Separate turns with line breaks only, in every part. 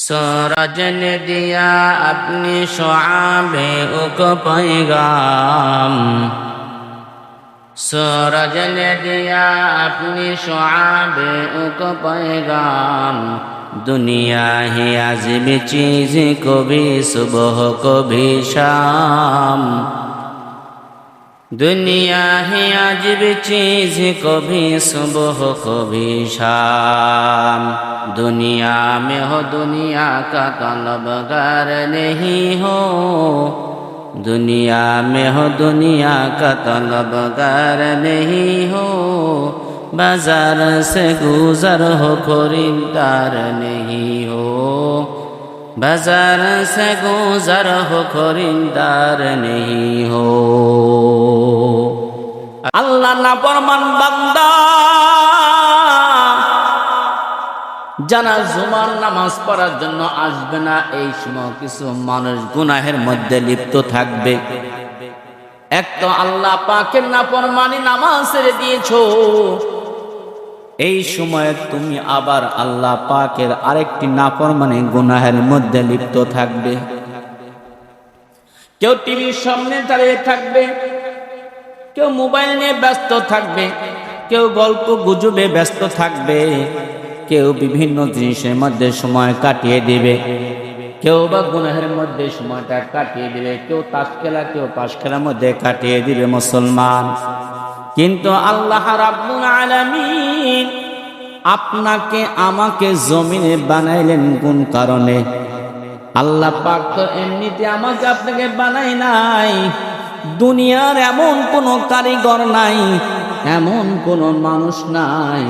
सूरज ने दिया अपनी शुआबे को पैगाम, सूरज ने दिया अपनी शुआबे को पैगाम। दुनिया है अजीब चीज़, कभी सुबह कभी शाम। दुनिया है अजीब चीज़, कभी सुबह कभी शाम। दुनिया में हो दुनिया का तलबगार नहीं हो, दुनिया में हो दुनिया का तलबगार नहीं हो। बाजार से गुजर हो खरीदार नहीं हो, बाजार से गुजर हो खरीदार नहीं हो। अल्लाह ना फरमान बांदा যারা জুমার নামাজ পড়ার জন্য আসবে না, এই সময় কিছু মানুষ গুনাহের মধ্যে লিপ্ত থাকবে। এক তো আল্লাহ পাকের নাফরমানি নামাজ ছেড়ে দিয়েছো, এই সময়ে তুমি আবার আল্লাহ পাকের আরেকটি নাফরমানি গুনাহের মধ্যে লিপ্ত থাকবে। কেউ টিভির সামনে দাঁড়িয়ে থাকবে, কেউ মোবাইল নিয়ে ব্যস্ত থাকবে, কেউ গল্প গুজবে ব্যস্ত থাকবে, কেউ বিভিন্ন জিনিসের মধ্যে সময় কাটিয়ে দিবে, কেউ বা গুনাহের মধ্যে সময়টা কাটিয়ে দিবে, কেউ তাস খেলা কেউ পাশ খেলার মধ্যে কাটিয়ে দিবে মুসলমান। কিন্তু আল্লাহ রাব্বুল আলামিন আপনাকে আমাকে জমিনে বানাইলেন কোন কারণে? আল্লাহ পাক তো এমনিতে আমাকে আপনাকে বানাই নাই। দুনিয়ার এমন কোনো কারিগর নাই, এমন কোনো মানুষ নাই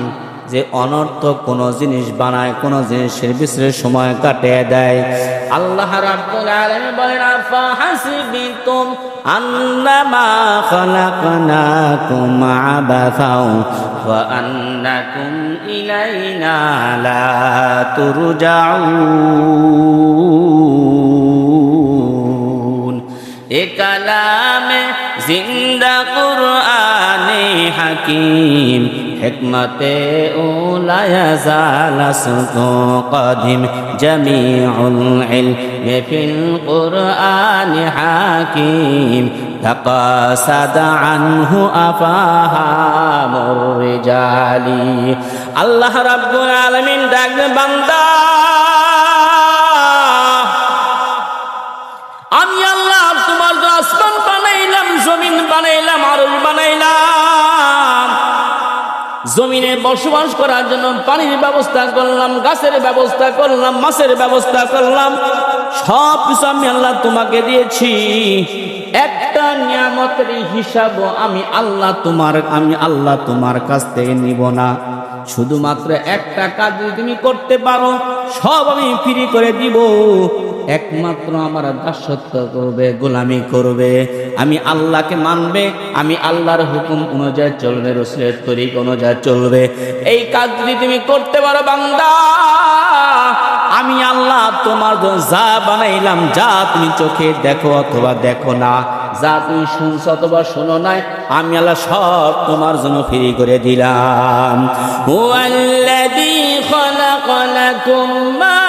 যে অনর্থক কোনো জিনিস বানায়, কোনো জিনিসের পিছনে সময় কাটিয়ে দেয়। আল্লাহ রাব্বুল আলামিন বলেন, আফা হাসিবিতুম আন্নামা খালাকনাকুম আবাসাও ওয়া আন্নাকুম ইলাইনা লা তুরজাউন। এ কালামে জিন্দা কুরআনে হাকিম, হিকমতে উলা ইয়াজাল সুকু কাদিম, জামিউল ইলমি ফিল কুরআনি হাকিম, তাকাসাদ আনহু আফাহামুর রিজালি। আল্লাহ রাব্বুল আলামিন ডাকবে, বান্দা আমি আল্লাহ তোমার জন্য আসমান বানাইলাম, জমিন বানাইলাম, আরশ বানাইলাম। জমিনে বসবাস করার জন্য পানির ব্যবস্থা করলাম, গাছের ব্যবস্থা করলাম, মাছের ব্যবস্থা করলাম। সব কিছু আমি আল্লাহ তোমাকে দিয়েছি। একটা নিয়ামতের হিসাব আমি আল্লাহ তোমার কাছ থেকে নিব না। শুধুমাত্র একটা কাজ যদি তুমি করতে পারো, সব আমি ফ্রি করে দিব। একমাত্র আমার দাসত্ব করবে, গোলামি করবে, আমি আল্লাহকে মানবে, আমি আল্লাহর হুকুম অনুযায়ী চলবে, রাসূলের তরিকা অনুযায়ী চলবে। এই কাজ যদি তুমি করতে পারো বান্দা, আমি আল্লাহ তোমার জন্য যা বানাইলাম, যা তুমি চোখে দেখো অথবা দেখো না, যা তুমি শুনছো অথবা শোনো নাই, আমি আল্লাহ সব তোমার জন্য ফ্রি করে দিলাম। হুয়াল্লাযী খালাকা লাকুম মা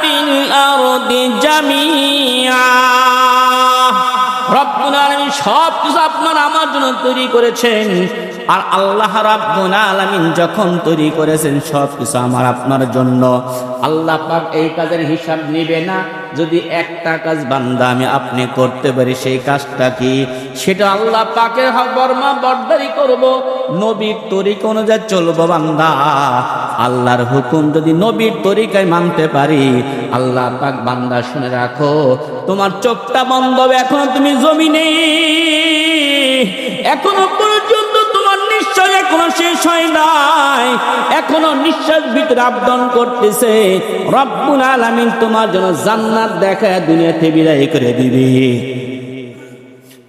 ফিল আরদি জামিআ। রব্বুল আলামিন সব কিছু আপনার আমার জন্য তৈরি করেছেন। আর আল্লাহ রাব্বুল আলামিন যখন তৈরি করেছেন সব কিছু আমার আপনার জন্য, আল্লাহ পাক এই কাজের হিসাব নেবে না। যদি একটা কাজ বান্দা আমি আপনি করতে পারি, সেই কাজটা কি? সেটা আল্লাহ পাকের বর্মা বরদারি করব, নবীর তরিকা অনুযায়ী চলবো বান্দা। আল্লাহর হুকুম যদি নবীর তরিকায় মানতে পারি, আল্লাহ পাক বান্দা শুনে রাখো, তোমার চোখটা বন্ধ হবে, এখনো তুমি জমিনে, এখনো পর্যন্ত তোমার নিশ্বাস এখনো শেষ হয় নাই, এখনো নিঃশ্বাস ভিতরে আবদান করতেছে। রব্বুল আলামিন তোমার জন্য জান্নাত দেখায় দুনিয়াতে বিদায় করে দিবে।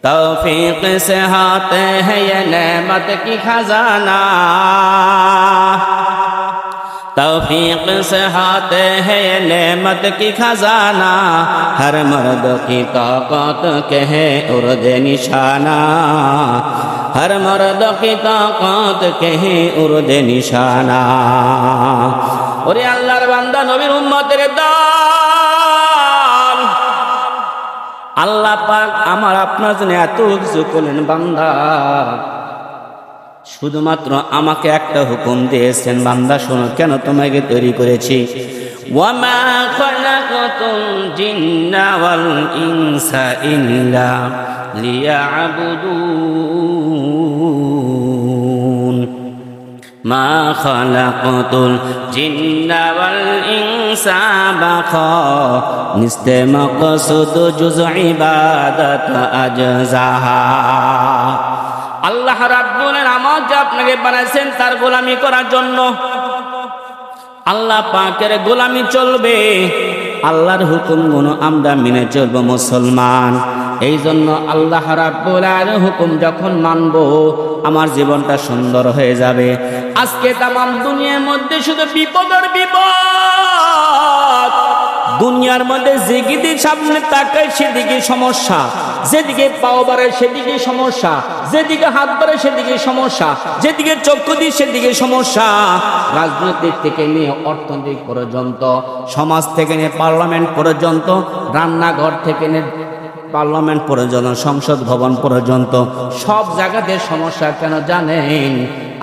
तौफीक से हाथे है ये नेमत की खजाना, तौफीक से हाथे है ये नेमत की खजाना। हर मर्द की ताकत के है उर्द निशाना, हर मर्द की ताकत के है उर्द निशाना। और अल्लाहर बंदा বান্দা নবীর উম্মতের দল। আল্লাহ পাক আমার আপনার জন্য এত কিছু করলেন, বান্দা শুধুমাত্র আমাকে একটা হুকুম দিয়েছেন, বান্দা শোনো কেন তোমাকে তৈরি করেছি। ওয়ামা খালাকাতুল জিন্না ওয়াল ইনসা ইল্লা লিয়াবুদুন, মা খালাকাতুল জিন্না ওয়াল ইনসা বাখা নিস্তে মাকসুদ জুজ ইবাদত আজজাহা। আল্লাহ রাব্বুল আলামিন আমাকে আপনাকে বানাইছেন তার গোলামি করার জন্য। আল্লাহ পাকের গোলামি চলবে, আল্লাহর হুকুমগুলো আমরা মেনে চলবো মুসলমান। এই জন্য আল্লাহ রাব্বুল আলামিনের হুকুম যখন মানব আমার জীবনটা সুন্দর হয়ে যাবে। আজকে তামাম দুনিয়ার মধ্যে শুধু বিপদের বিপদ, দুনিয়ার মধ্যে যেদিকে সামনে তাকায় সেদিকে সমস্যা, যেদিকে পাও বাড়ে সেদিকে সমস্যা, যেদিকে হাত বাড়ে সেদিকে সমস্যা, যেদিকে চক্ষু দিই সেদিকে সমস্যা। রাজনৈতিক থেকে নিয়ে অর্থনৈতিক পর্যন্ত, সমাজ থেকে নিয়ে পার্লামেন্ট পর্যন্ত, রান্নাঘর থেকে নিয়ে পার্লামেন্ট পর্যন্ত, সংসদ ভবন পর্যন্ত সব জায়গাতে সমস্যা। কেন জানেন?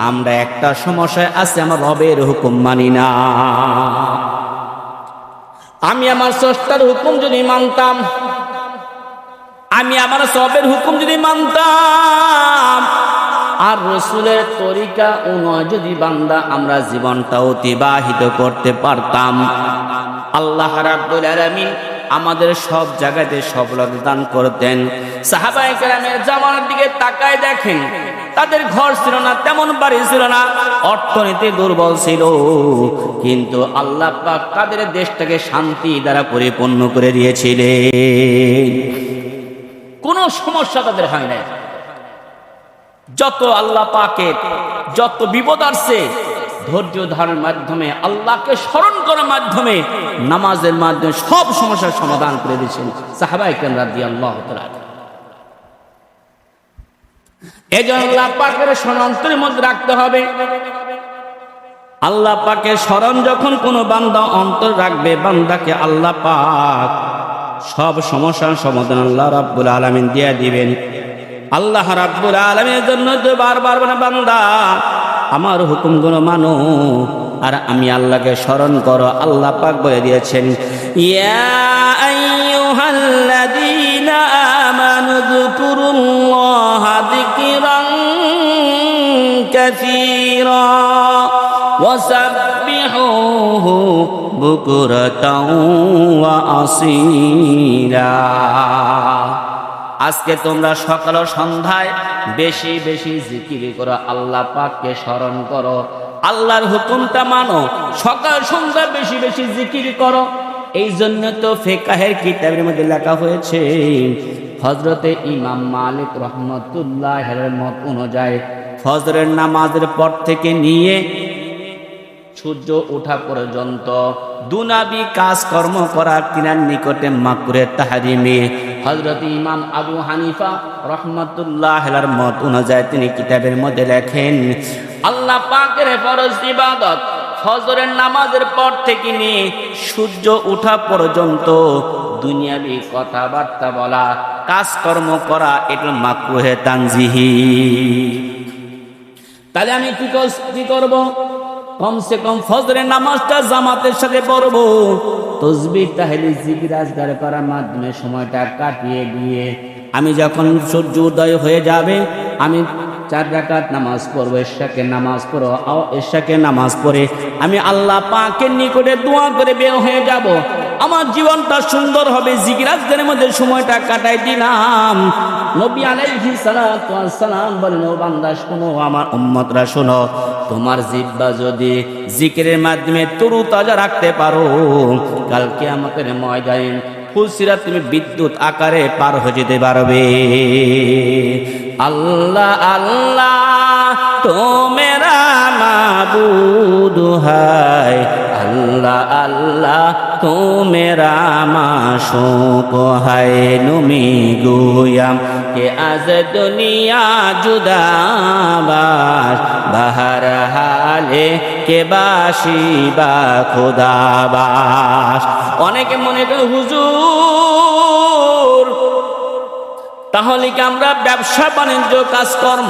আমরা একটা সমস্যায় আছি, আমার রবের হুকুম মানি না। আমি আমার স্রষ্টার হুকুম যদি মানতাম, আমি আমার রবের হুকুম যদি মানতাম, আর রসুলের তরিকা অনুযায়ী যদি বান্দা আমরা জীবনটা অতিবাহিত করতে পারতাম, আল্লাহ রাব্বুল আলামিন আমাদের সব জায়গাতে সফলতা দান করতেন। সাহাবায়ে কেরামের জামানার দিকে তাকায় দেখেন, তাদের ঘর ছিল না, তেমন বাড়ি ছিল না, অর্থনীতি দুর্বল ছিল, কিন্তু আল্লাহ পাক তাদের দেশটাকে শান্তি দ্বারা পরিপূর্ণ করে দিয়েছিলেন। কোনো সমস্যা তাদের হয় না। যত আল্লাহ পাকের যত বিপদ আসছে, ধৈর্য ধারণের মাধ্যমে, আল্লাহকে স্মরণ করার মাধ্যমে, নামাজের মাধ্যমে সব সমস্যার সমাধান করে দিয়েছেন সাহাবায়ে কেরাম রাদিয়াল্লাহু তাআলা। এজন্য আল্লাহ পাকের স্মরণ অন্তরের মধ্যে রাখতে হবে। আল্লাহ পাকের স্মরণ যখন কোনো বান্দা অন্তর রাখবে, বান্দাকে আল্লাহ পাক সব সমস্যার সমাধান আল্লাহ রাব্বুল আলামিন দিয়ে দিবেন। আল্লাহ রাব্বুল আলামিনের জন্য তো বারবার বলে, বান্দা আমার হুকুমগুলো মানো আর আমি আল্লাহকে স্মরণ করো। আল্লাহ পাক বলে দিয়েছেন, ইয়া আইয়ুহাল্লাযীনা আমানু যকুরুল্লাহা যিকরান কাসীরা ওয়াসাব্বিহুহু বুকরাতাও ওয়া আসীলা। আজকে তোমরা সকাল ও সন্ধ্যায় বেশি বেশি জিকির করো, আল্লাহ পাককে স্মরণ করো, আল্লাহর হুকুমটা মানো, সকাল সন্ধ্যা বেশি বেশি জিকির করো। এই জন্য তো ফিকহের কিতাবের মধ্যে লেখা হয়েছে, হযরতে ইমাম মালিক রাহমাতুল্লাহির মত অনুযায়ী ফজরের নামাজের পর থেকে নিয়ে সূর্য ওঠা পর্যন্ত দুনাবি কাজকর্ম করা তিনার নিকটে মাকরুহে তাহরিমে। হযরত ইমাম আবু হানিফা রাহমাতুল্লাহির মত অনুযায়ী তিনি কিতাবের মধ্যে লেখেন, আল্লাহ পাকের ফরজ ইবাদত ফজরের নামাজের পর থেকে নিয়ে সূর্য ওঠা পর্যন্ত দুনিয়াবি কথাবার্তা বলা, কাজকর্ম করা, এটা মাকরুহে তানজিহি। তাহলে আমি কি করব? কমসে কম ফজরের নামাজটা জামাতের সাথে পড়ব, তাসবিহ তাহলিল জিকির আজকার করার মাধ্যমে সময়টা কাটিয়ে দিয়ে আমি যখন সূর্য উদয় হয়ে যাবে আমি 4 রাকাত নামাজ পড়বো, এশাকে নামাজ পড়ো, এশাকে নামাজ পড়ে আমি আল্লাহ পাকের নিকটে দোয়া করে বের হয়ে যাব। আমার জীবনটা সুন্দর হবে, জিকির আজকারের মধ্যে সময়টা কাটাই দিলাম। নবী আলাইহিস সালাতু ওয়াস সালাম বলেন, ও বান্দা শোনো, আমার উম্মতরা শোনো, তোমার জিহ্বা যদি জিকিরের মাধ্যমে তরুতাজা রাখতে পারো, কাল কিয়ামতের ময়দানে ফুলসিরাত তুমি বিদ্যুৎ আকারে পার হয়ে যেতে পারবে। আল্লাহ আল্লাহ তো মেরা মাবুদ হায়, আল্লাহ मौला अल्लाह तू मेरा माशूक है नुमी गुयाम के आज दुनिया जुदाबाश बाहर हाले के बाशी बा खुदाबाश। অনেকে মনে করে হুজুর তাহলে কি আমরা ব্যবসা বাণিজ্য কাজকর্ম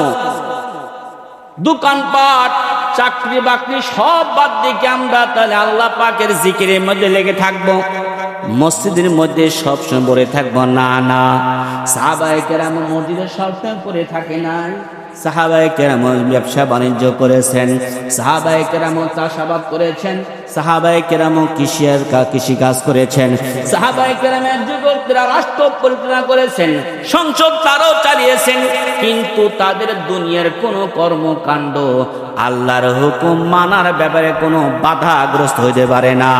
দোকানপাট চাকরি বাকরি সব বাদ দিয়ে আমরা তাহলে আল্লাহ পাকের জিকিরের মধ্যে লেগে থাকবো, মসজিদের মধ্যে সবসময় পড়ে থাকবো? না না, সাহাবায়ে কেরাম মসজিদে সবসময় পড়ে থাকে না। সাহাবায়ে কেরাম ব্যবসা বাণিজ্য করেছেন, সাহাবায়ে কেরাম চাষাবাদ করেছেন, সাহাবায়ে কেরাম কৃষি কাজ করেছেন, সাহাবায়ে কেরামের যুবকরা রাষ্ট্র পরিচালনা করেছেন, সংসদ তারাও চালিয়েছেন। কিন্তু তাদের দুনিয়ার কোনো কর্মকাণ্ড আল্লাহর হুকুম মানার ব্যাপারে কোনো বাধাগ্রস্ত হইতে পারে না।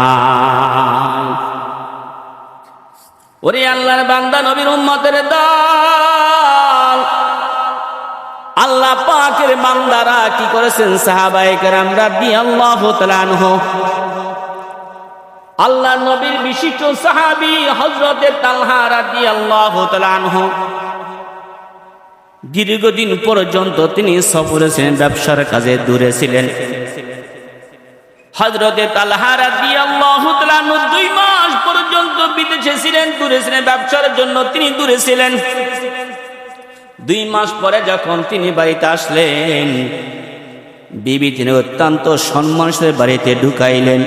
ওরে আল্লাহর বান্দা নবীর উম্মতের দল, আল্লাহ পাকের বান্দারা কি করেছেন? সাহাবায়ে কেরাম রাদিয়াল্লাহু তাআলা আনহু, আল্লাহ নবীর বিশিষ্ট সাহাবী হযরতে তালহা রাদিয়াল্লাহু তাআলা আনহু দীর্ঘদিন পর্যন্ত তিনি সফরে ছিলেন, ব্যবসার কাজে দূরে ছিলেন। হযরতে তালহা রাদিয়াল্লাহু তাআলা আনহু 2 মাস পর্যন্ত বিদেশে ছিলেন, দূরে ছিলেন, ব্যবসার জন্য তিনি দূরে ছিলেন। 2 মাস পরে যখন তিনি বাড়িতে আসলেন, বিবি তিনি অত্যন্ত সম্মান সে বাড়িতে ঢুকাইলেন।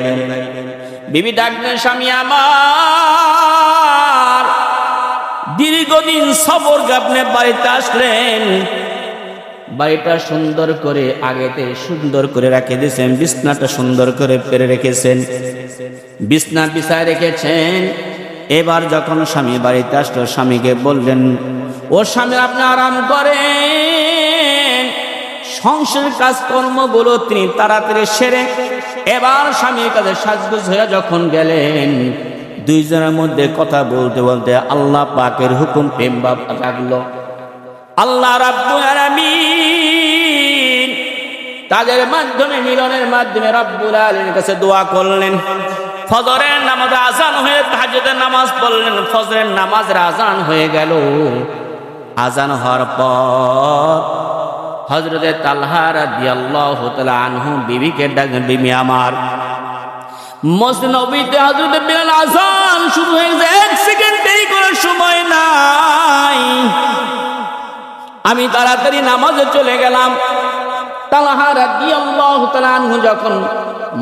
বিবি ডাকলেন, স্বামী আমার, দীর্ঘদিন সফর আপনি বাড়িতে আসলেন, বাড়িটা সুন্দর করে আগেতে সুন্দর করে রেখে দিয়েছেন, বিছনাটা সুন্দর করে পেরে রেখেছেন, বিছনা বিছায় রেখেছেন। এবার যখন স্বামী বাড়িতে আসলো, স্বামীকে বললেন, ও স্বামী আপনি আরাম করেন, সংসারের কাজকর্মগুলো তিনি তাড়াতাড়ি সেরে এবার স্বামীর কাছে সাজগোজ হয়ে যখন গেলেন, 2 জনের মধ্যে কথা বলতে বলতে আল্লাহ পাকের হুকুম প্রেম ভাব জাগলো। আল্লাহ রাব্বুল আলামিন তাদের মাধ্যমে, মিলনের মাধ্যমে রাব্বুল আলামিনের কাছে দোয়া করলেন। ফজরের নামাজ আযান হয়ে তাহাজ্জুদের নামাজ পড়লেন, ফজরের নামাজের আযান হয়ে গেল। আযান হওয়ার পর হযরতে তালহা রাদিয়াল্লাহু তাআলা আনহু বিবিকে ডাকলেন, বিবি আমার, মসজিদ নববীতে হযরতে বিলাল আযান শুরু হয়ে গেছে, 1 সেকেন্ড দেরি করার সময় নাই, আমি তাড়াতাড়ি নামাজে চলে গেলাম। তালহা রাদিয়াল্লাহু তাআলা আনহু যখন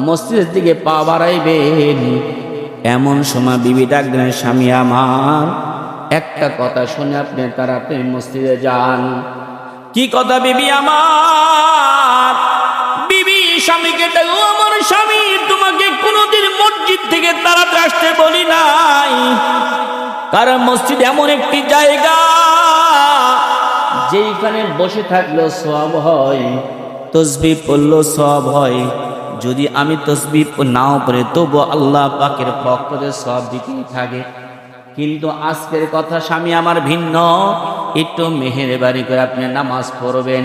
মসজিদের দিকে পা বাড়াইবেন, এমন সময় বিবি ডাকলেন, স্বামী আমার, একটা কথা শুনে আপনি তাড়াতাড়ি মসজিদে যান। কি কথা বিবি আমার? বিবি স্বামীকে ডাকো, আমার স্বামী, তোমাকে কোনোদিন মসজিদ থেকে তাড়াতাড়ি আসতে বলি নাই, কারণ মসজিদ এমন একটি জায়গা যেখানে বসে থাকলেও সওয়াব হয়, তাসবিহ পড়লেও সওয়াব হয়, যদি আমি তাসবিহ নাও পড়ে তবু আল্লাহ পাকের পক্ষ থেকে সওয়াব দিতেই থাকে। কিন্তু আজকের কথা স্বামী আমার ভিন্ন, একটু মেহেরবানি করে আপনি নামাজ পড়বেন,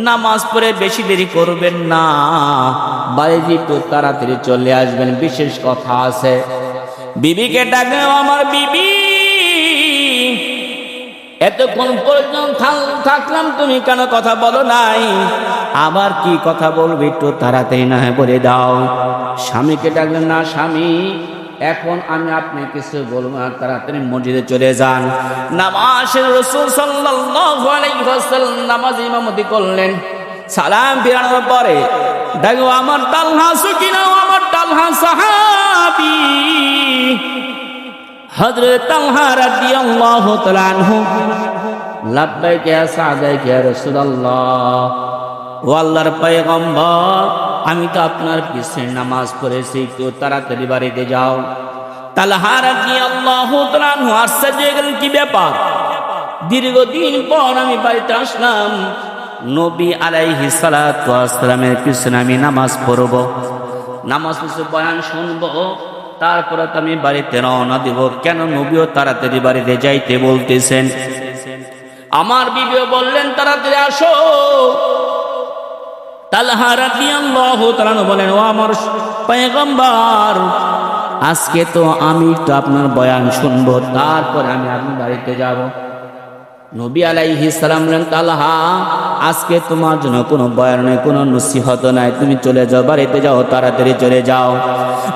নামাজ পড়ে বেশি দেরি করবেন না, বাড়িতে একটু তাড়াতাড়ি চলে আসবেন, বিশেষ কথা আছে। বিবিকে ডাকলেন, আমার বিবি, এতক্ষণ পর্যন্ত থাকলাম, তুমি কেন কথা বলো নাই? আবার কি কথা বলবে, একটু তাড়াতাড়ি না বলে দাও। স্বামীকে ডাকলেন, না স্বামী, এখন আমি আপনি কিছু বলবো না, তাড়াতাড়ি মসজিদে চলে যান। নামাজের রাসূল সাল্লাল্লাহু আলাইহি ওয়াসাল্লাম নামাজ ইমামতি করলেন। সালাম ফিরানোর পরে দেখো, আমার তালহা সুকিনা, আমার তালহা সাহাবী হযরত তালহা রাদিয়াল্লাহু তাআলা আনহু, লাব্বাইক ইয়া সাদাইক ইয়া রাসূলুল্লাহ, ও আল্লাহর পয়গম্বর, আমি তো আপনার পিছনে নামাজ পড়েছি, একটু তাড়াতাড়ি বাড়িতে যাও। তালহা রাদিয়াল্লাহু তাআলা আনহু আশ্চর্য হয়ে গেলেন, কি ব্যাপার? দীর্ঘদিন পর আমি বাড়িতে আসলাম, নবী আলাইহিস সালাতু ওয়াস সালামের পিছনে আমি নামাজ পড়ব, নামাজ পড়ে বয়ান শুনবো, তারপরে তো আমি বাড়িতে রওনা দিব, কেন নবীও তাড়াতাড়ি বাড়িতে যাইতে বলতেছেন? আমার বিবিও বললেন, তাড়াতাড়ি আসো। তালহা রাদিয়াল্লাহু তাআলা বলেন, ও আমার পয়গম্বর, আজকে তো আমি তো আপনার বয়ান শুনবো, তারপরে আমি আপনার বাড়িতে যাব। নবী আলাইহিস সালাম বলেন, তালহা, আজকে তোমার জন্য কোনো বয়ান নেই, কোনো নসিহত নাই, তুমি চলে যাও, বাড়িতে যাও, তাড়াতাড়ি চলে যাও।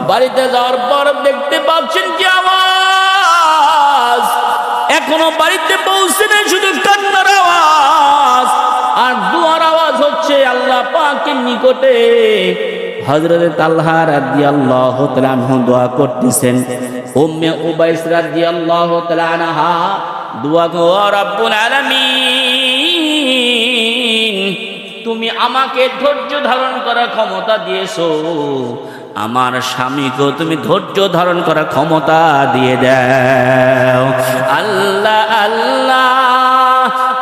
বাড়িতে যাওয়ার পর দেখতে পাচ্ছেন কি আওয়াজ, এখনো বাড়িতে পৌঁছে নেই, শুধু কান্নার আওয়াজ আর দুয়ার আওয়াজ হচ্ছে আল্লাহ পাকের নিকটে। হযরত তালহা রাদিয়াল্লাহু তাআলা আনহু দোয়া করতেছেন, উম্মে উবাইস রাদিয়াল্লাহু তাআলা আনহা দোয়া গো, রব্বুল আলামিন, তুমি আমাকে ধৈর্য ধারণ করার ক্ষমতা দিয়েছো, আমার স্বামীকেও তুমি ধৈর্য ধারণ করার ক্ষমতা দিয়ে দাও। আল্লাহ আল্লাহ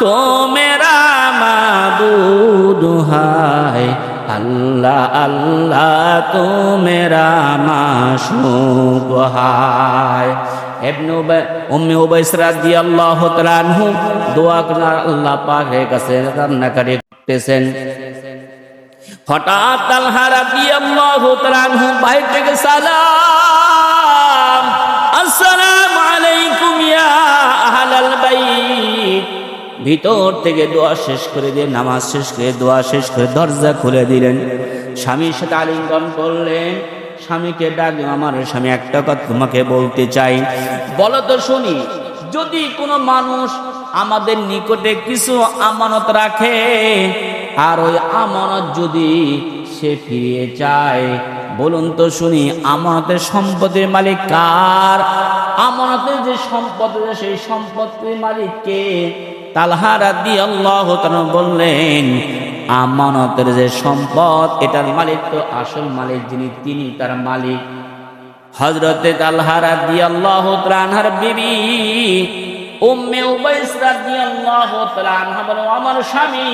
তো মেরা মাবুদ হায়, আল্লাহ আল্লাহ তো মেরা মাশুক হায়। উম্মে উবাইস রাদিয়াল্লাহু তাআলা আনহু দোয়া করে আল্লাহ পাকের কাছে কান্নাকাটি করতেছেন। হঠাৎ তালহা রাদিয়াল্লাহু তাআলা আনহু বাইরে থেকে সালাম, আসসালামু আলাইকুম ইয়া আহলাল বাইত। ভিতর থেকে দোয়া শেষ করে দিয়ে, নামাজ শেষ করে দোয়া শেষ করে দরজা খুলে দিলেন। স্বামীর সাথে আলিঙ্গন করলেন, স্বামীকে ডাকলেন, আমার স্বামী একটা কথা তোমাকে বলতে চাই, বলো তো শুনি। যদি কোনো মানুষ আমাদের নিকটে কিছু আমানত রাখে আর ওই আমানত যদি সে ফিরিয়ে চায়, বলুন তো শুনি, আমানতের সম্পদের মালিক কার? আমানতের যে সম্পদ, সেই সম্পত্তির মালিক কে? তালহা রাদিয়াল্লাহু তাআলা বললেন, আমানতের যে সম্পদ, এটার মালিক তো আসল মালিক যিনি, তিনি তার মালিক। হযরতে তালহা রাদিয়াল্লাহু তাআলা আনহার বিবি উম্মে উবাইস রাদিয়াল্লাহু তাআলা আনহা বলেন, আমার স্বামী,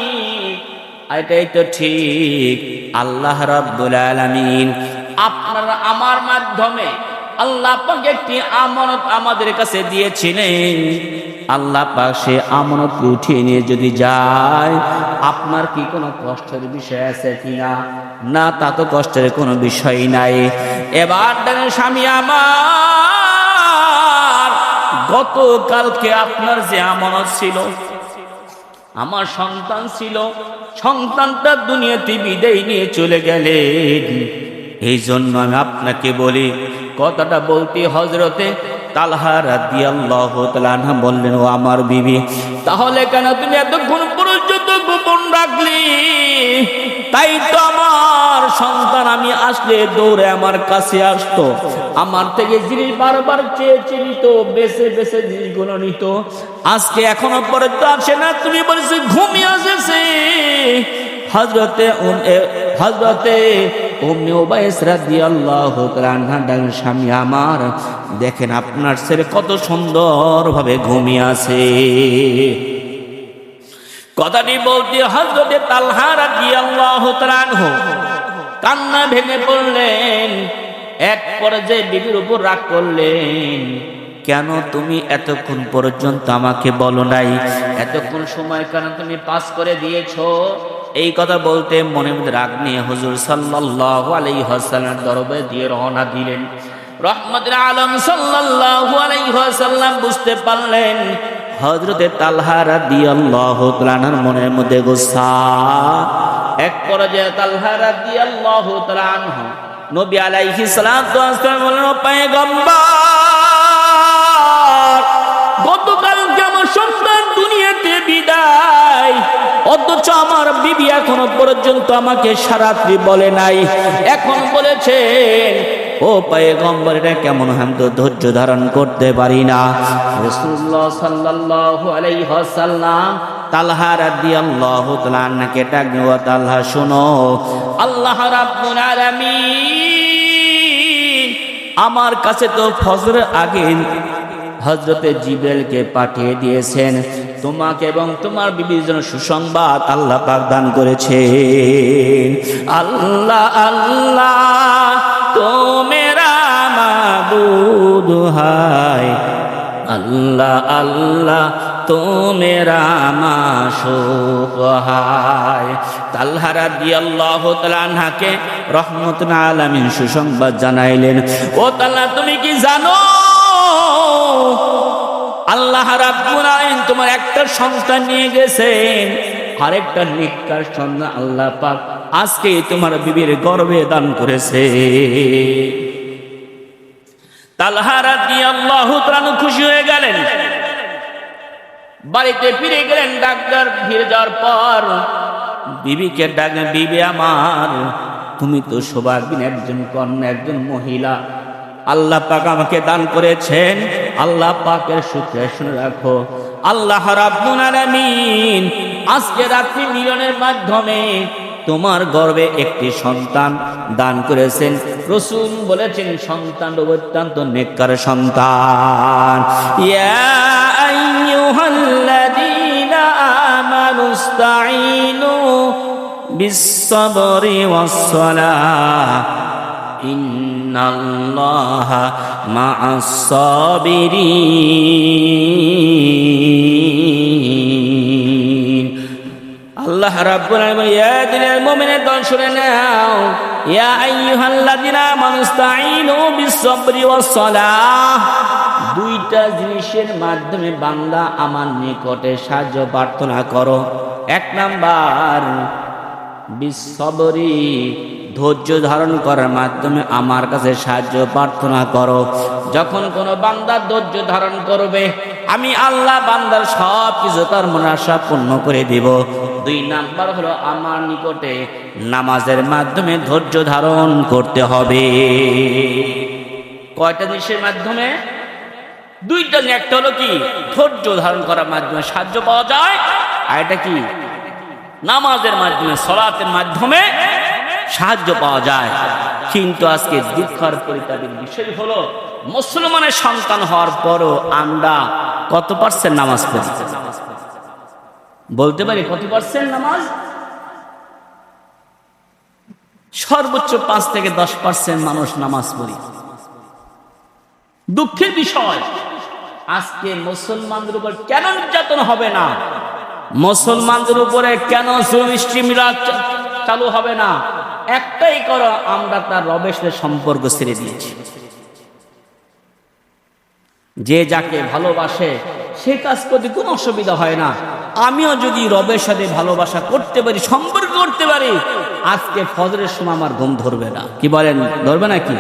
এটাই তো ঠিক, আল্লাহ রাব্বুল আলামিন আপনার আমার মাধ্যমে আল্লাহ পাক একটি আমানত আমাদের কাছে দিয়েছিলেন। আল্লাহ পাক সে আমানতকে উঠিয়ে নিয়ে যদি যায়, আপনার কি কোনো কষ্টের বিষয় আছে কিনা? না, তা তো কষ্টের কোনো বিষয় নাই। এবার দেখেন, স্বামী আমার, গতকালকে আপনার যে আমানত ছিল, আমার সন্তান ছিল, সন্তানটা দুনিয়াতে বিদায় নিয়ে চলে গেলেন। এই জন্য আমি আপনাকে বলি, কথাটা বলতে হযরতে তালহা রাদিয়াল্লাহু তাআলা আনহা বললেন, ও আমার বিবি, তাহলে কেন তুমি এতক্ষণ পর্যন্ত গোপন রাখলি? তাই তো আমার সন্তান আমি আসলে দৌড়ে আমার কাছে আসতো, আমার থেকে জিনিস বারবার চেয়ে নিত, বেছে বেছে জিনিসগুলো নিত। আজকে এখনো পর্যন্ত আসে না, তুমি বলছো ঘুমিয়ে আসেছে। হযরতে উম্মে উবাইস রাদিয়াল্লাহু তাআলা আনহা ডাকলেন, স্বামী আমার, দেখেন আপনার ছেলে কত সুন্দরভাবে ঘুমিয়ে আছে। কথাটি বলতে হযরতে তালহা রাদিয়াল্লাহু তাআলা আনহু কান্না ভেঙে পড়লেন। এক পর্যায়ে বিবির উপর রাগ করলেন, কেন তুমি এতক্ষণ পর্যন্ত আমাকে বলো নাই? এতক্ষণ সময় কেন তুমি পাস করে দিয়েছো? এই কথা বলতে মনে মধ্যে রাগ নিয়ে হুজুর সাল্লাল্লাহু আলাইহি ওয়াসাল্লামের দরবারে দিয়ে রওনা দিলেন। রহমতুল আলম সাল্লাল্লাহু আলাইহি ওয়াসাল্লাম বুঝতে পারলেন হযরতে তালহা রাদিয়াল্লাহু তাআলা আনহুর মনের মধ্যে গোসা। এক পর্যায়ে তালহা রাদিয়াল্লাহু তাআলা আনহু নবী আলাইহিস সালাতু ওয়াস সালাম বললেন, ও পয়গম্বর, গতকালকে আমার সন্তান দুনিয়াতে বিদায়, অথচ আমার বিবি এখনো পর্যন্ত আমাকে সারাত্রি বলে নাই, এখন বলেছেন। ও পয়গম্বর, এটা কেমন? আমি তো ধৈর্য ধারণ করতে পারি না। রাসূলুল্লাহ সাল্লাল্লাহু আলাইহি ওয়াসাল্লাম তালহা রাদিয়াল্লাহু তাআলা আনহাকে ডাকলেন, ও তালহা শোনো, আল্লাহ রাব্বুল আলামিন আমার কাছে তো ফজরের আগে হযরতে জিবরাইলকে পাঠিয়ে দিয়েছেন, তোমাকে এবং তোমার বিবির জন্য সুসংবাদ আল্লাহ পাক দান করেছেন। আল্লাহ আল্লাহ তো মেরা মাবুদ হায়, আল্লাহ আল্লাহ तो मेरा माशूक हाय। তালহা রাদিয়াল্লাহু তাআলা আনহাকে রহমতুল আলামিন সুসংবাদ জানাইলেন, ও তালহা তুমি কি জানো আল্লাহ রাব্বুল আলামিন তোমার একটা সন্তান নিয়ে গেছেন, আরেকটা নিকার সন্তান আল্লাহ পাক আজকে তোমার বিবির গর্ভে দান করেছে। তালহা রাদিয়াল্লাহু তাআলা খুশি হয়ে গেলেন, বাড়িতে ফিরে গেলেন। ডাক্তার ফিরে যাওয়ার পর বিবিকে ডাকলেন, বিবি আমার তুমি তো সৌভাগ্যিনী একজন কন্যা, একজন মহিলা আল্লাহ পাক আমাকে দান করেছেন। আল্লাহ পাকের শুকরিয়া শুনে রাখো, আল্লাহ রাব্বুল আলামিন আজকে রাত্রি মিলনের মাধ্যমে তোমার গর্ভে একটি সন্তান দান করেছেন। রাসূল বলেছেন সন্তান অত্যন্ত নেককার সন্তান। ইয়া আইয়ুহাল্লাযীনা আমানুস্তাঈনু বিস-সাবরি ওয়াস-সালাহ ইন্নাল্লাহা মা'আস-সাবিরিন। আল্লাহ রাব্বুল আলামিন ইয়া দিনের মুমিনের দল শুনে নাও, ইয়া আইয়ুহাল্লাযীনা আমানুস্তাঈনু বিস-সাবরি ওয়াস-সালাহ, দুইটা জিনিসের মাধ্যমে বান্দা আমার নিকটে সাহায্য প্রার্থনা করো। এক নাম্বার বিস-সাবরি, ধৈর্য ধারণ করার মাধ্যমে আমার কাছে সাহায্য প্রার্থনা করো। যখন কোনো বান্দা ধৈর্য ধারণ করবে আমি আল্লাহ বান্দার সব কিছু তার মনাশা পূর্ণ করে দিব। দুই নাম্বার হলো আমার নিকটে নামাজের মাধ্যমে ধৈর্য ধারণ করতে হবে। কয়টা জিনিসের মাধ্যমে? দুইটা। একটা হলো কি ধৈর্য ধারণ করার মাধ্যমে সাহায্য পাওয়া যায়, আর এটা কি নামাজের মাধ্যমে, সালাতের মাধ্যমে সাহায্য পাওয়া যায়। কিন্তু আজকে দুঃখের পরিতাপের বিষয় হলো মুসলমানের সন্তান হওয়ার পরও আমরা কত পার্সেন্ট নামাজ পড়ি? বলতে পারি কত পার্সেন্ট নামাজ? সর্বোচ্চ 5 থেকে 10% মানুষ নামাজ পড়ি। দুঃখের বিষয় আজকে মুসলমানদের উপর কেন নির্যাতন হবে না? মুসলমানদের উপরে কেন জুলুম চালু হবে না? একটাই করো, আমরা তার রবের সাথে সম্পর্ক ছেড়ে দিয়েছি। যে যাকে ভালোবাসে সে কাজ করতে কোনো অসুবিধা হয় না। আমিও যদি রবের সাথে ভালোবাসা করতে পারি, সম্পর্ক করতে পারি, আজকে ফজরের সময় আমার ঘুম ধরবে না। কি বলেন, ধরবে না কি?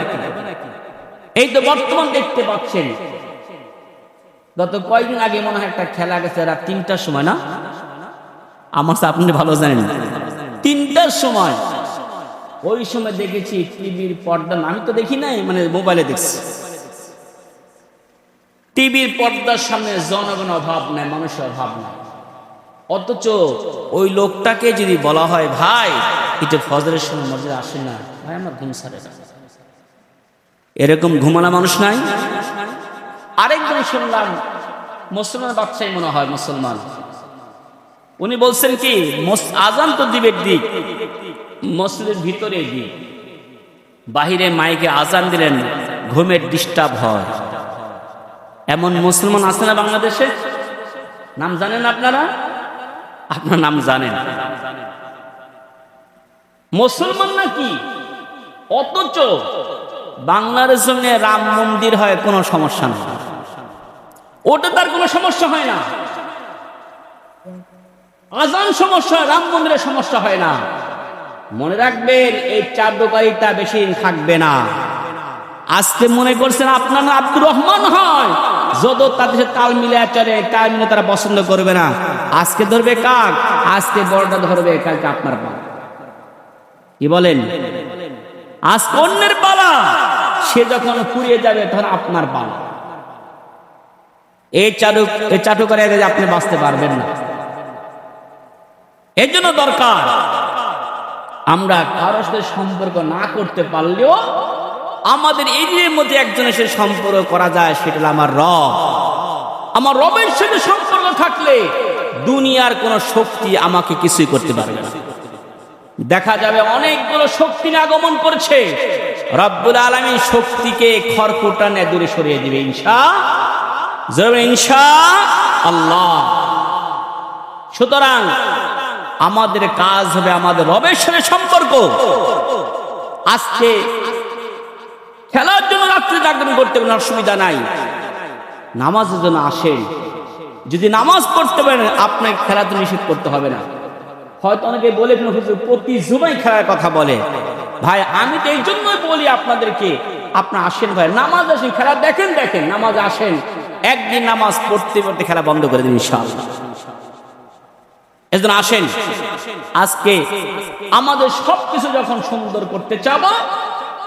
এই তো বর্তমান দেখতে পাচ্ছেন, গত কয়েকদিন আগে মনে হয় একটা খেলা গেছে রাত 3টার সময়, না আমার আপনি ভালো জানেন, 3টার সময়। ওই সময় দেখেছি টিভির পর্দা, আমি তো দেখি নাই, মানে মোবাইলে দেখছি, টিভির পর্দার সামনে জনগণ অভাব নাই, মানুষের অভাব নাই। অথচ ওই লোকটাকে যদি বলা হয় ভাই একটু ফজরের সময় মসজিদে আসে না, ভাই আমার ঘুম ছাড়ে না, এরকম ঘুমানো মানুষ নাই। আরেকজন শুনলাম মুসলমান বাচ্চাই মনে হয় মুসলমান, উনি বলছেন কি আজান তো দিবে দিক, মসজিদের ভিতরে দিক, বাহিরে মাইকে আজান দিলেন ঘুমের ডিস্টার্ব হয়। এমন মুসলমান আছে না বাংলাদেশে? নাম জানেন আপনারা? আপনার নাম জানেন? মুসলমান নাকি? অথচ বাংলার জন্য রাম মন্দির হয় কোনো সমস্যা নেই, ওটা তার কোনো সমস্যা হয় না। আজান সমস্যা, রাম মন্দিরের সমস্যা হয় না। মনে রাখবেন এই চাঁদকারিতা বেশি থাকবে না। আজকে মনে করছেন আপনার নাম আব্দুর রহমান হয়, যত তাদের সাথে তাল মিলে চলে, তাল মিলে তারা পছন্দ করবে না। আজকে ধরবে কাক, আজকে বড়টা ধরবে, কালকে আপনার পালা। কি বলেন? আজ অন্যের পালা, সে যখন ফুরিয়ে যাবে তখন আপনার পালা। এই চাটুকারে আপনি বাঁচতে পারবেন না। এর জন্য দরকার আমরা কারোর সাথে সম্পর্ক না করতে পারলেও আমাদের এর মধ্যে একজনের সাথে সম্পর্ক করা যায়, সেটা হলো আমার রব। আমার রবের সাথে সম্পর্ক থাকলে দুনিয়ার কোন শক্তি আমাকে কিছুই করতে পারবে না। দেখা যাবে অনেকগুলো শক্তি আগমন করছে, রব্বুল আলামিন শক্তিকে খড়কুটা নিয়ে দূরে সরিয়ে দিবে ইনশাআল্লাহ। জরুর ইনশাআল্লাহ। সুতরাং আমাদের কাজ হবে আমাদের রবের সাথে সম্পর্ক। আজকে খেলার জন্য রাত্রি জাগরণ করতে কোনো অসুবিধা নাই, নামাজের জন্য আসেন। যদি নামাজ পড়তে পারেন আপনাকে খেলাধুলা নিষেধ করতে হবে না। হয়তো অনেকে বলে প্রতি জুমাই খেলার কথা বলে, ভাই আমি তো এই জন্যই বলি আপনাদেরকে, আপনারা আসেন ভাই, নামাজ আসেন, খেলা দেখেন, নামাজ আসেন। একদিন নামাজ পড়তে পড়তে খেলা বন্ধ করে দিন ইনশাআল্লাহ। এজন্য আসেন। আজকে আমাদের সবকিছু যখন সুন্দর করতে চাবো,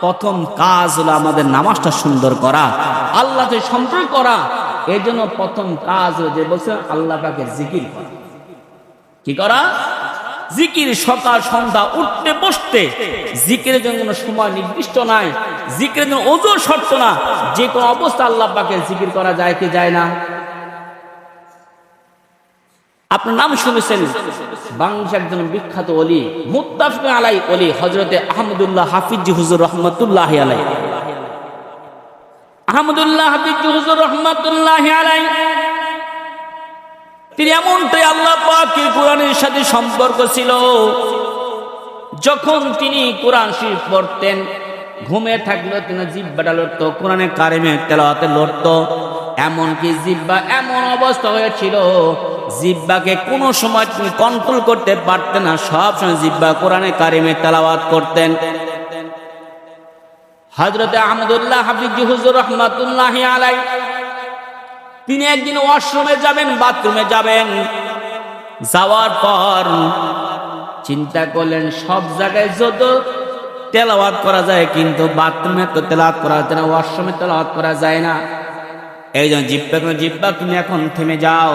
প্রথম কাজ হলো আমাদের নামাজটা সুন্দর করা, আল্লাহর সাথে সম্পর্ক করা। এই জন্য প্রথম কাজ হলো যে বলছেন আল্লাহ পাকের জিকির করা। কি করা? জিকির। সকাল সন্ধ্যা উঠতে বসতে জিকিরের জন্য কোনো সময় নির্দিষ্ট নাই, জিকিরের জন্য ওজোর শর্ত না, যে কোনো অবস্থা আল্লাহ পাকের জিকির করা যায় কি যায় না? আপনার নাম শুনেছেন, বাংলাদেশের একজন বিখ্যাত ওলি, মুত্তাফিক আলাই ওলি, হযরতে আহমদুল্লাহ হাফিজি হুজুর রহমাতুল্লাহি আলাইহি। আহমদুল্লাহ হাফিজি হুজুর রহমাতুল্লাহি আলাইহি তিনি এমনটাই আল্লাহ পাকের কোরআনের সাথে সম্পর্ক ছিল। যখন তিনি কোরআন শরীফ পড়তেন, ঘুমে থাকলেও তিনি জিহ্বাটা লড়তো, কোরআনে কারিমে তেলাওয়াতে লড়তো। এমনকি জিহ্বা এমন অবস্থা হয়েছিল, জিহ্বাকে কোনো সময় তিনি কন্ট্রোল করতে পারতেন না, সব সময় জিহ্বা কোরআনে কারিমে তেলাওয়াত করতেন। হযরতে আহমদুল্লাহ হাফিজি হুজুর রহমাতুল্লাহি আলাইহি তিনি একদিন ওয়াশরুমে যাবেন, বাথরুমে যাবেন, যাওয়ার পর চিন্তা করলেন সব জায়গায় যত তেলাওয়াত করা যায় কিন্তু বাথরুমে তো তেলাওয়াত করা যায় না, ওয়াশরুমে তেলাওয়াত করা যায় না। এই জন্য জিহ্বা তুমি এখন থেমে যাও।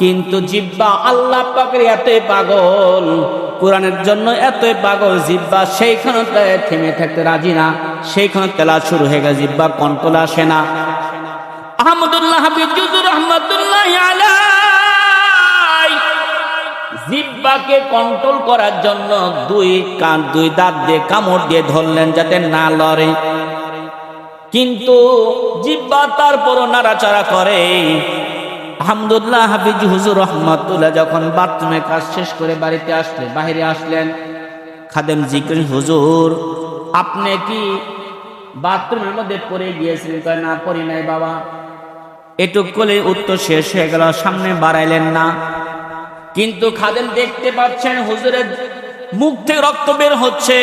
কিন্তু জিহ্বা আল্লাহ পাকের এতই পাগল, কোরআনের জন্য এতই পাগল, জিহ্বা সেইখানে থেমে থাকতে রাজি না, সেইখানে তেলাওয়াত শুরু হয়ে গেছে, জিহ্বা কন্ট্রোল আসে না। আহমদুল্লাহ হাফিজি হুজুর রাহমাতুল্লাহি আলাইহি জিহ্বাকে কন্ট্রোল করার জন্য দুই দাঁত দিয়ে কামড় দিয়ে ধরলেন যাতে না লড়ে, কিন্তু জিহ্বা তারপরও নাড়াচাড়া করে। আহমদুল্লাহ হাফিজি হুজুর রহমাতুল্লাহ যখন বাথরুমে কাজ শেষ করে বাড়িতে আসলেন, বাহিরে আসলেন, খাদেম জিজ্ঞেস হুজুর আপনি কি বাথরুমের মধ্যে পড়ে গিয়েছিলেন? কয় না, পড়ি নাই বাবা। এটুক করে উত্তর শেষ হয়ে গেল, সামনে বাড়াইলেন না। কিন্তু খাদেম দেখতে পাচ্ছেন হুজুরের মুখ থেকে রক্ত বের হচ্ছে।